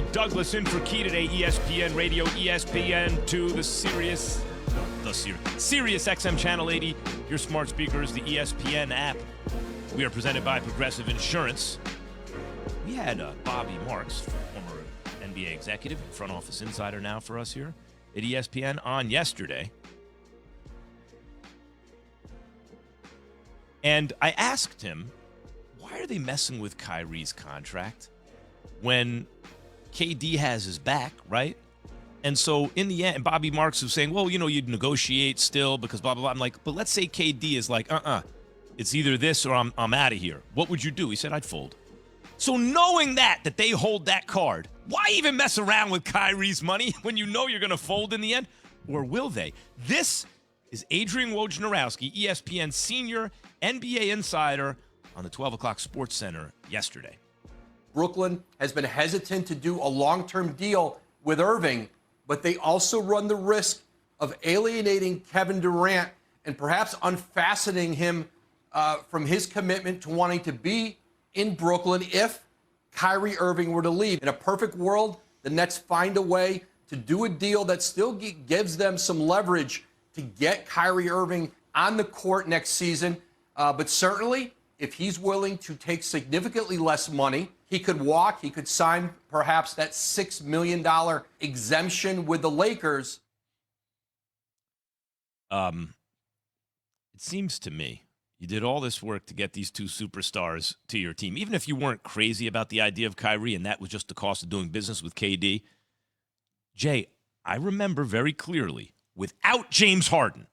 Henry Douglas in for Key today, ESPN Radio, ESPN2, the Sirius XM Channel 80, your smart speakers, the ESPN app. We are presented by Progressive Insurance. We had Bobby Marks, former NBA executive, front office insider now for us here at ESPN, on yesterday. And I asked him, why are they messing with Kyrie's contract when KD has his back, right? And so in the end, Bobby Marks was saying, well, you know, you'd negotiate still because blah, blah, blah. I'm like, but let's say KD is like, it's either this or I'm out of here. What would you do? He said, I'd fold. So knowing that they hold that card, why even mess around with Kyrie's money when you know you're going to fold in the end? Or will they? This is Adrian Wojnarowski, ESPN senior NBA insider, on the 12 o'clock Sports Center yesterday. Brooklyn has been hesitant to do a long-term deal with Irving, but they also run the risk of alienating Kevin Durant and perhaps unfastening him from his commitment to wanting to be in Brooklyn if Kyrie Irving were to leave. In a perfect world, the Nets find a way to do a deal that still gives them some leverage to get Kyrie Irving on the court next season. But certainly, if he's willing to take significantly less money, he could walk, he could sign perhaps that $6 million exemption with the Lakers. It seems to me you did all this work to get these two superstars to your team. Even if you weren't crazy about the idea of Kyrie and that was just the cost of doing business with KD. Jay, I remember very clearly, without James Harden,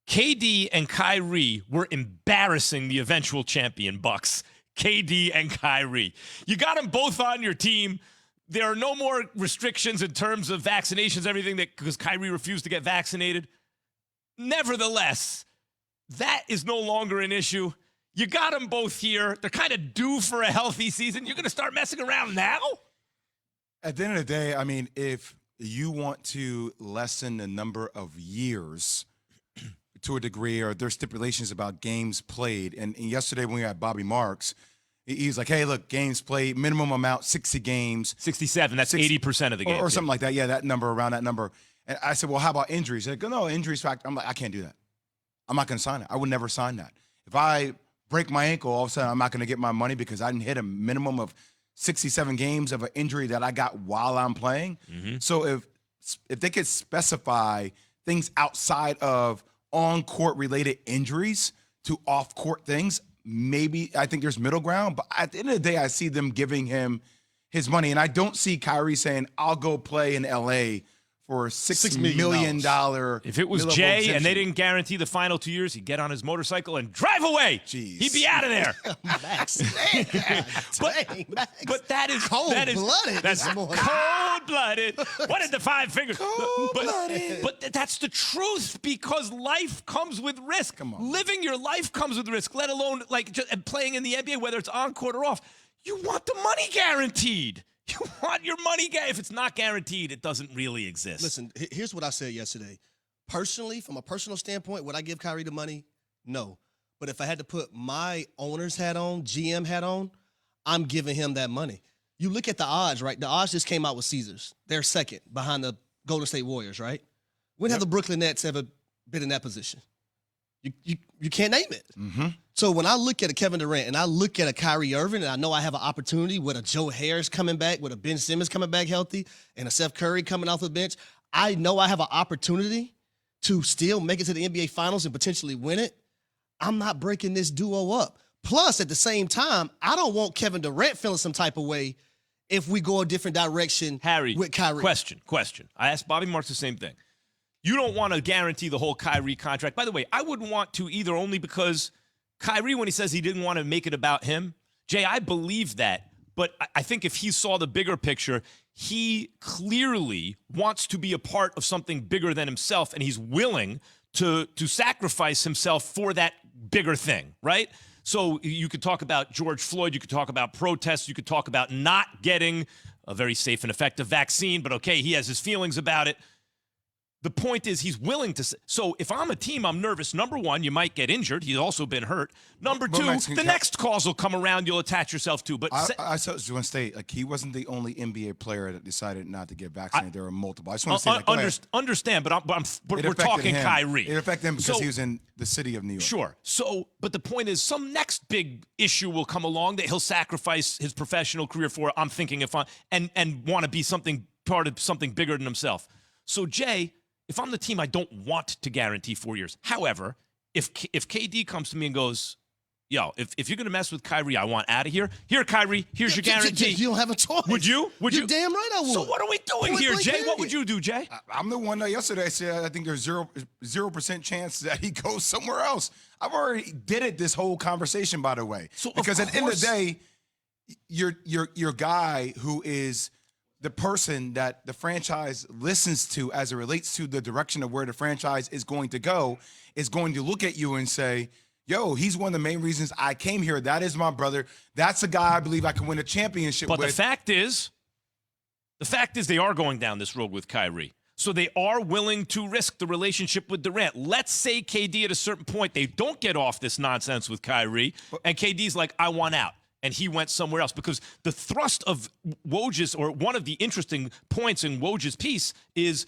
KD and Kyrie were embarrassing the eventual champion Bucks. KD and Kyrie. You got them both on your team. There are no more restrictions in terms of vaccinations, everything, because Kyrie refused to get vaccinated. Nevertheless, that is no longer an issue. You got them both here. They're kind of due for a healthy season. You're going to start messing around now? At the end of the day, I mean, if you want to lessen the number of years to a degree, or there's stipulations about games played. And yesterday when we had Bobby Marks, he's like, hey, look, games played, minimum amount, 60 games. 67, that's 80% of the games. Or something like that. Yeah, that number, around that number. And I said, well, how about injuries? They go, no, injuries fact. I'm like, I can't do that. I'm not going to sign it. I would never sign that. If I break my ankle, all of a sudden I'm not going to get my money because I didn't hit a minimum of 67 games of an injury that I got while I'm playing. Mm-hmm. So if they could specify things outside of on-court related injuries to off-court things, maybe I think there's middle ground. But at the end of the day, I see them giving him his money. And I don't see Kyrie saying, I'll go play in L.A. for $6 million. If it was Jay and they didn't guarantee the final 2 years, he'd get on his motorcycle and drive away. Jeez. He'd be out of there. Max. But that is cold-blooded. That's cold-blooded. What is the five fingers? Cold-blooded. But that's the truth, because life comes with risk. Come on. Living your life comes with risk, let alone like just playing in the NBA, whether it's on court or off. You want the money guaranteed. You want your money if it's not guaranteed, it doesn't really exist. Listen, here's what I said yesterday. Personally, from a personal standpoint, would I give Kyrie the money? No. But if I had to put my owner's hat on, GM hat on, I'm giving him that money. You look at the odds, right? The odds just came out with Caesars. They're second behind the Golden State Warriors, right? When have the Brooklyn Nets ever been in that position? You can't name it. Mm-hmm. So when I look at a Kevin Durant and I look at a Kyrie Irving, and I know I have an opportunity with a Joe Harris coming back, with a Ben Simmons coming back healthy, and a Steph Curry coming off the bench, I know I have an opportunity to still make it to the NBA Finals and potentially win it. I'm not breaking this duo up. Plus, at the same time, I don't want Kevin Durant feeling some type of way if we go a different direction with Kyrie. Question. I asked Bobby Marks the same thing. You don't want to guarantee the whole Kyrie contract. By the way, I wouldn't want to either, only because Kyrie, when he says he didn't want to make it about him, Jay, I believe that. But I think if he saw the bigger picture, he clearly wants to be a part of something bigger than himself, and he's willing to sacrifice himself for that bigger thing, right? So you could talk about George Floyd, you could talk about protests, you could talk about not getting a very safe and effective vaccine, but okay, he has his feelings about it. The point is he's willing to. So if I'm a team, I'm nervous. Number one, you might get injured. He's also been hurt. Number two, the next calls will come around. You'll attach yourself to. But I just want to state, like, he wasn't the only NBA player that decided not to get vaccinated. There were multiple. I just want to say that. Understand, but we're talking him. Kyrie. It affected him because he was in the city of New York. Sure. So, but the point is, some next big issue will come along that he'll sacrifice his professional career for. I'm thinking and want to be part of something bigger than himself. So, Jay, if I'm the team, I don't want to guarantee 4 years. However, if KD comes to me and goes, yo, if you're going to mess with Kyrie, I want out of here. Here, Kyrie, here's your guarantee. You don't have a choice. Would you? You're damn right I would. So what are we doing here, Jay? What would you do, Jay? I'm the one that yesterday said I think there's 0% chance that he goes somewhere else. I've already did it this whole conversation, by the way. So because at the end of the day, your guy who is the person that the franchise listens to as it relates to the direction of where the franchise is going to go is going to look at you and say, yo, he's one of the main reasons I came here. That is my brother. That's a guy I believe I can win a championship with. But the fact is they are going down this road with Kyrie. So they are willing to risk the relationship with Durant. Let's say KD at a certain point, they don't get off this nonsense with Kyrie, and KD's like, I want out. And he went somewhere else, because the thrust of Woj's, or one of the interesting points in Woj's piece, is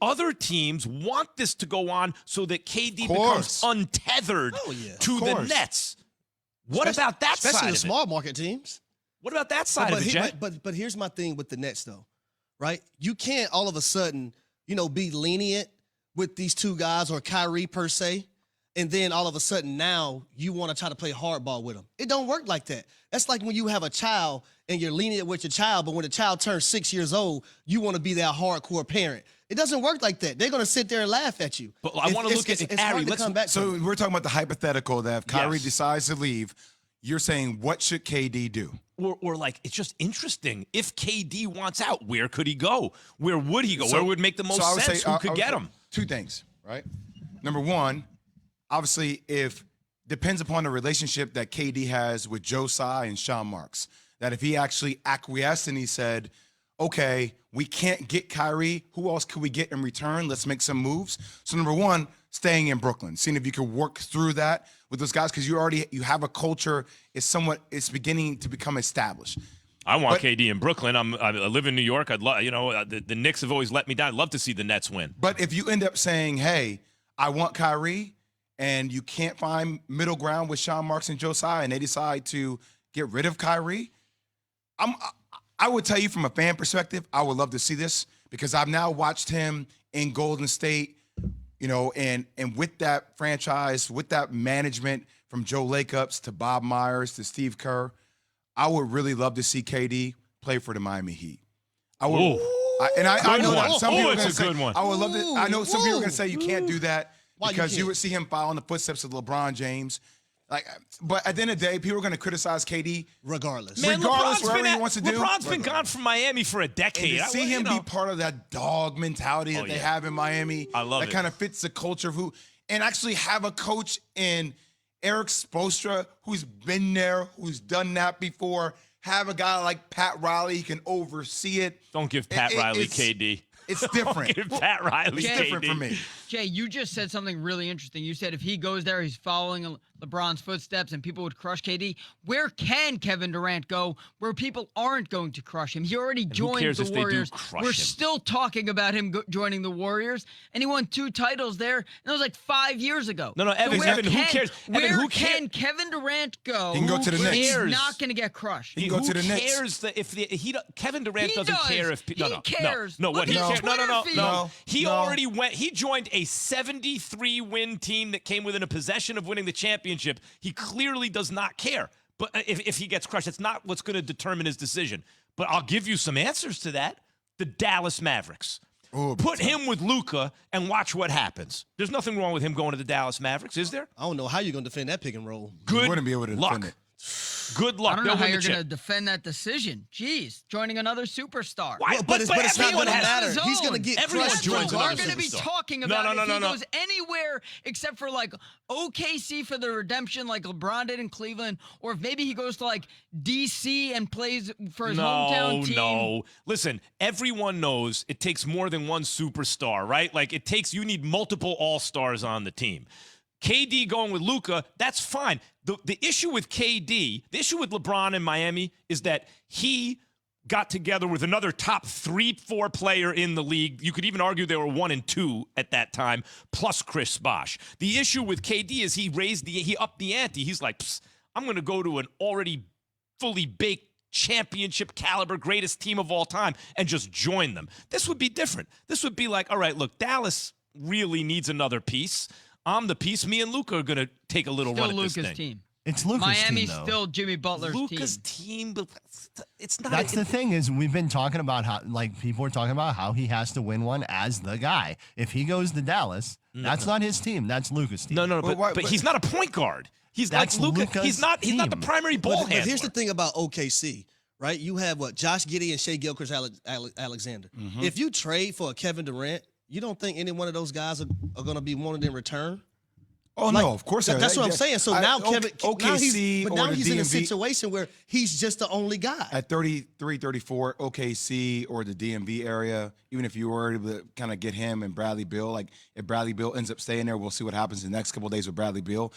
other teams want this to go on so that KD becomes untethered to the Nets. What about that side of it? Especially the small market teams. What about that side of it, Jay? But here's my thing with the Nets, though, right? You can't all of a sudden, be lenient with these two guys, or Kyrie per se, and then all of a sudden now you want to try to play hardball with them. It don't work like that. That's like when you have a child and you're lenient with your child, but when the child turns 6 years old, you want to be that hardcore parent. It doesn't work like that. They're going to sit there and laugh at you. But I want to look at Harry. Let's come back. So we're talking about the hypothetical that if Kyrie decides to leave, you're saying, what should KD do? Or like, it's just interesting. If KD wants out, where could he go? Where would he go? Where would make the most sense? Who could get him? Two things, right? Number one, obviously, depends upon the relationship that KD has with Joe Tsai and Sean Marks. That if he actually acquiesced and he said, okay, we can't get Kyrie, who else could we get in return? Let's make some moves. So number one, staying in Brooklyn, seeing if you could work through that with those guys, because you have a culture, it's beginning to become established. I want KD in Brooklyn. I live in New York. I'd love, the Knicks have always let me down. I'd love to see the Nets win. But if you end up saying, hey, I want Kyrie, and you can't find middle ground with Sean Marks and Joe Tsai, and they decide to get rid of Kyrie, I would tell you from a fan perspective, I would love to see this, because I've now watched him in Golden State, and with that franchise, with that management, from Joe Lakeups to Bob Myers to Steve Kerr, I would really love to see KD play for the Miami Heat. I would, I know that some people are going to say, I would love to. I know some people are going to say you can't do that because you would see him follow in the footsteps of LeBron James. But at the end of the day, people are going to criticize KD regardless. Man, regardless whatever he wants to do. LeBron's been gone from Miami for a decade. And to see him be part of that dog mentality that they have in Miami, I love that kind of fits the culture of and actually have a coach in Eric Spoelstra who's been there, who's done that before. Have a guy like Pat Riley, he can oversee it. Don't give Pat Riley KD. It's different. Give Pat Riley it's different for me. Jay, you just said something really interesting. You said if he goes there, he's following LeBron's footsteps and people would crush KD. Where can Kevin Durant go where people aren't going to crush him? He already joined the Warriors. We're still talking about him joining the Warriors, and he won 2 titles there, and that was like 5 years ago. No, Evan, who cares? Where can Kevin Durant go? He can go to the Knicks. He's not going to get crushed. He can go to the Knicks. Who cares that Kevin Durant doesn't care if he cares. No, what he cares? No. He already went. He joined a 73-win team that came within a possession of winning the championship. He clearly does not care. But if he gets crushed, it's not what's going to determine his decision. But I'll give you some answers to that. The Dallas Mavericks. Put him with Luka and watch what happens. There's nothing wrong with him going to the Dallas Mavericks, is there? I don't know how you're going to defend that pick and roll. Good you wouldn't be able to luck. defend it. Good luck. I don't know They'll how win you're the going to chip. defend that decision. Jeez, joining another superstar. Why? But it's not everyone going to has- matter. He's going to get Everyone crushed. joins That's what another we're going to be superstar. talking No, about no, if no, he no. goes anywhere except for like OKC for the redemption like LeBron did in Cleveland, or if maybe he goes to like DC and plays for his hometown team. No. Listen, everyone knows it takes more than one superstar, right? Like you need multiple all-stars on the team. KD going with Luka, that's fine. The issue with KD, the issue with LeBron in Miami is that he got together with another top 3-4 player in the league. You could even argue they were 1 and 2 at that time, plus Chris Bosh. The issue with KD is he upped the ante. He's like, I'm going to go to an already fully baked championship caliber greatest team of all time and just join them. This would be different. This would be like, all right, look, Dallas really needs another piece. I'm the piece. Me and Luka are going to take a little Still run at this Luka's thing. team. It's Luka's Miami's team, though. still Jimmy Butler's Luka's team. team, but it's not. That's the thing is we've been talking about how people are talking about how he has to win one as the guy. If he goes to Dallas, that's not his team. That's Luka's team. No, Well, but he's not a point guard. He's That's like Luka. Luka's He's not the team. primary ball But handler. here's the thing about OKC, right? You have Josh Giddey and Shea Gilgeous-Alexander. If you trade for a Kevin Durant, you don't think any one of those guys are going to be wanted in return? Oh no, of course. That's what I'm saying. So now Kevin, OKC now he's in a DMV situation where he's just the only guy. at 33, 34, OKC or the DMV area. Even if you were able to kind of get him and Bradley Beal, like if Bradley Beal ends up staying there, we'll see what happens in the next couple of days with Bradley Beal.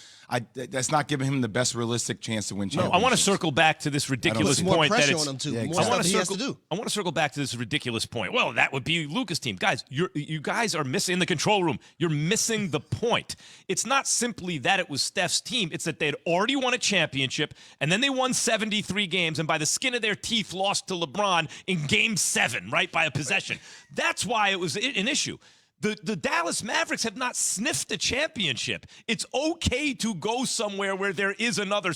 That's not giving him the best realistic chance to win championships. I want to circle back to this ridiculous Puts more point that pressure it's. on him too. Yeah, More exactly. stuff he has to do. I want to circle back to this ridiculous point. Well, that would be Luka's team. Guys, you guys are missing in the control room. You're missing the point. It's not simply that it was Steph's team. It's that they had already won a championship, and then they won 73 games, and by the skin of their teeth lost to LeBron in Game 7, right, by a possession. That's why it was an issue. The Dallas Mavericks have not sniffed a championship. It's okay to go somewhere where there is another